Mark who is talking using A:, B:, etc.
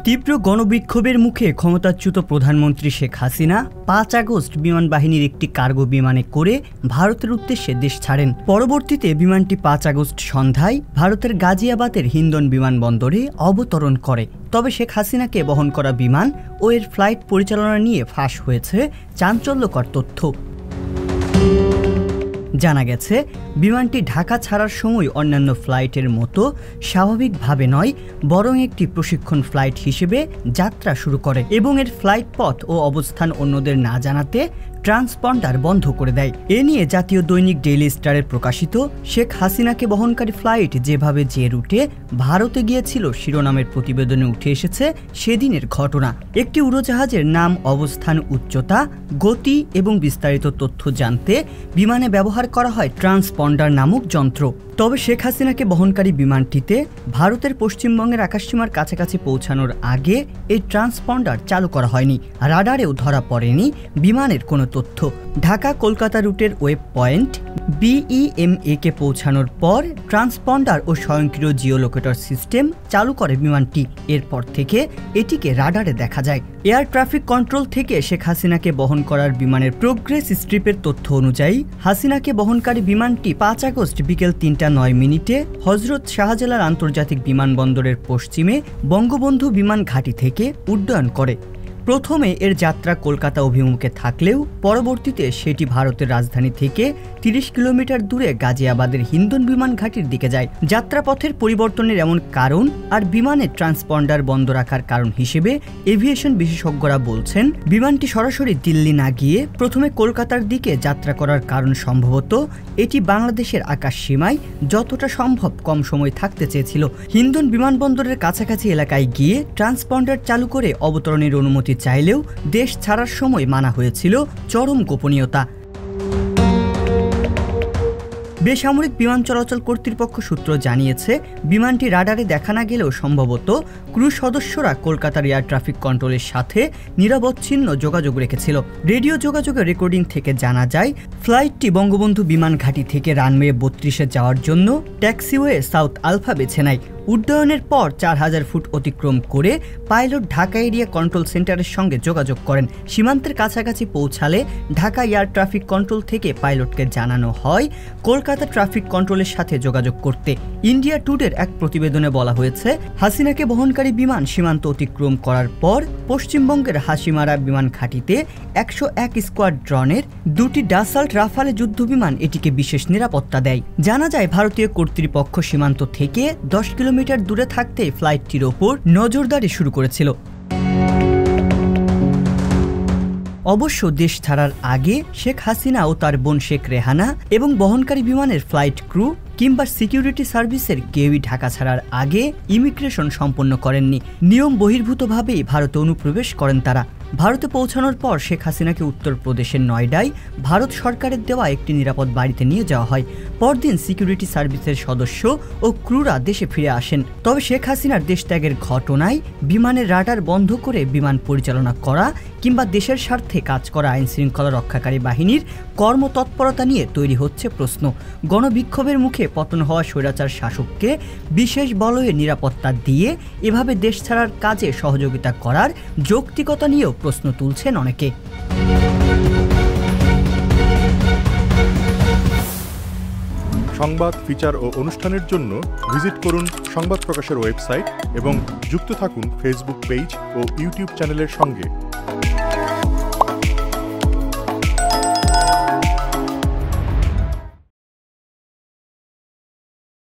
A: তীব্র গণবিক্ষোভের মুখে ক্ষমতাচ্যুত প্রধানমন্ত্রী শেখ হাসিনা ৫ আগস্ট বিমান বাহিনীর একটি কার্গো বিমানে করে ভারতের উদ্দেশ্যে দেশ ছাড়েন। পরবর্তীতে বিমানটি ৫ আগস্ট সন্ধ্যায় ভারতের গাজিয়াবাদের হিন্দন বিমানবন্দরে অবতরণ করে। তবে শেখ হাসিনাকে বহন করা বিমান ও এর ফ্লাইট পরিচালনা নিয়ে ফাঁস হয়েছে চাঞ্চল্যকর তথ্য। জানা গেছে, বিমানটি ঢাকা ছাড়ার সময় অন্যান্য ফ্লাইটের মতো স্বাভাবিকভাবে নয়, বরং একটি প্রশিক্ষণ ফ্লাইট হিসেবে যাত্রা শুরু করে এবং এর ফ্লাইট পথ ও অবস্থান অন্যদের না জানাতে ট্রান্সপন্ডার বন্ধ করে দেয়। এ নিয়ে জাতীয় দৈনিক ডেইলি স্টারে প্রকাশিত শেখ হাসিনাকে বহনকারী ফ্লাইট যেভাবে যে রুটে ভারতে গিয়েছিল শিরোনামের প্রতিবেদনে উঠে এসেছে সেদিনের ঘটনা। একটি উড়োজাহাজের নাম, অবস্থান, উচ্চতা, গতি এবং বিস্তারিত তথ্য জানতে বিমানে ব্যবহার করা হয় ট্রান্সপন্ডার নামক যন্ত্র। তবে শেখ হাসিনাকে বহনকারী বিমানটিতে ভারতের পশ্চিমবঙ্গের আকাশসীমার কাছাকাছি পৌঁছানোর আগে এই ট্রান্সপন্ডার চালু করা হয়নি। রাডারেও ধরা পড়েনি বিমানের কোনো তথ্য। ঢাকা কলকাতা রুটের ওয়েব পয়েন্ট BEMA কে পৌঁছানোর পর ট্রান্সপন্ডার ও স্বয়ংক্রিয় জিওলোকেটর সিস্টেম চালু করে বিমানটি। এরপর থেকে এটিকে রাডারে দেখা যায়। এয়ার ট্রাফিক কন্ট্রোল থেকে শেখ হাসিনাকে বহন করার বিমানের প্রোগ্রেস স্ট্রিপের তথ্য অনুযায়ী হাসিনাকে বহনকারী বিমানটি ৫ আগস্ট বিকেল ৩:০৯ হজরত শাহজালাল আন্তর্জাতিক বিমানবন্দরের পশ্চিমে বঙ্গবন্ধু বিমান ঘাঁটি থেকে উড্ডয়ন করে। প্রথমে এর যাত্রা কলকাতা অভিমুখে থাকলেও পরবর্তীতে সেটি ভারতের রাজধানী থেকে ৩০ কিলোমিটার দূরে গাজিয়াবাদের হিন্দন বিমান ঘাঁটির দিকে যায়। যাত্রাপথের পরিবর্তনের এমন কারণ আর বিমানের ট্রান্সপন্ডার বন্ধ রাখার কারণ হিসেবে এভিয়েশন বিশেষজ্ঞরা বলছেন, বিমানটি সরাসরি দিল্লি না গিয়ে প্রথমে কলকাতার দিকে যাত্রা করার কারণ সম্ভবত এটি বাংলাদেশের আকাশ সীমায় যতটা সম্ভব কম সময় থাকতে চেয়েছিল। হিন্দন বিমানবন্দরের কাছাকাছি এলাকায় গিয়ে ট্রান্সপন্ডার চালু করে অবতরণের অনুমতি চাইলেও দেশ ছাড়ার সময় মানা হয়েছিল চরম গোপনীয়তা। বেসামরিক বিমান চলাচল কর্তৃপক্ষ সূত্র জানিয়েছে, বিমানটি রাডারে দেখা না গেলেও সম্ভবত ক্রু সদস্যরা কলকাতার এয়ার ট্রাফিক কন্ট্রোলের সাথে নিরবচ্ছিন্ন যোগাযোগ রেখেছিল। রেডিও যোগাযোগের রেকর্ডিং থেকে জানা যায়, ফ্লাইটটি বঙ্গবন্ধু বিমান ঘাঁটি থেকে রানওয়ে ৩২-এ যাওয়ার জন্য ট্যাক্সিওয়ে সাউথ আলফা বেছে নেয়। উড্ডয়নের পর ৪,০০০ ফুট অতিক্রম করে পাইলট ঢাকা এরিয়া কন্ট্রোল সেন্টারের সঙ্গে যোগাযোগ করেন। সীমান্তের কাছাকাছি পৌঁছালে ঢাকা এয়ার ট্রাফিক কন্ট্রোল থেকে পাইলটকে জানানো হয় কলকাতা ট্রাফিক কন্ট্রোলের সাথে যোগাযোগ করতে। ইন্ডিয়া টুডের এক প্রতিবেদনে বলা হয়েছে, হাসিনাকে বহনকারী বিমান সীমান্ত অতিক্রম করার পর পশ্চিমবঙ্গের হাসিমারা বিমান ঘাঁটিতে ১০১ স্কোয়াড্রনের ২টি ডাসাল্ট রাফালে যুদ্ধবিমান এটিকে বিশেষ নিরাপত্তা দেয়। জানা যায়, ভারতীয় কর্তৃপক্ষ সীমান্ত থেকে ১০ কিলোমিটার দূরে থাকতে ফ্লাইটটির ওপর নজরদারি শুরু করেছিল। অবশ্য দেশ ছাড়ার আগে শেখ হাসিনা ও তার বোন শেখ রেহানা এবং বহনকারী বিমানের ফ্লাইট ক্রু কিংবা সিকিউরিটি সার্ভিসের কেউই ঢাকা ছাড়ার আগে ইমিগ্রেশন সম্পন্ন করেননি। নিয়ম বহির্ভূতভাবেই ভারতে অনুপ্রবেশ করেন তারা। ভারতে পৌঁছানোর পর শেখ হাসিনাকে উত্তরপ্রদেশের নয়ডায় ভারত সরকারের দেওয়া একটি নিরাপদ বাড়িতে নিয়ে যাওয়া হয়। পরদিন সিকিউরিটি সার্ভিসের সদস্য ও ক্রুরা দেশে ফিরে আসেন। তবে শেখ হাসিনার দেশত্যাগের ঘটনায় বিমানের রাডার বন্ধ করে বিমান পরিচালনা করা কিংবা দেশের স্বার্থে কাজ করা আইন শৃঙ্খলা রক্ষাকারী বাহিনীর কর্মতৎপরতা নিয়ে তৈরি হচ্ছে প্রশ্ন। গণবিক্ষোভের মুখে পতন হওয়া স্বৈরাচার শাসককে বিশেষ বলয়ে নিরাপত্তা দিয়ে এভাবে দেশ ছাড়ার কাজে সহযোগিতা করার যৌক্তিকতা নিয়েও প্রশ্ন তুলছেন অনেকে।
B: সংবাদ, ফিচার ও অনুষ্ঠানের জন্য ভিজিট করুন সংবাদ প্রকাশের ওয়েবসাইট এবং যুক্ত থাকুন ফেসবুক পেজ ও ইউটিউব চ্যানেলের সঙ্গে।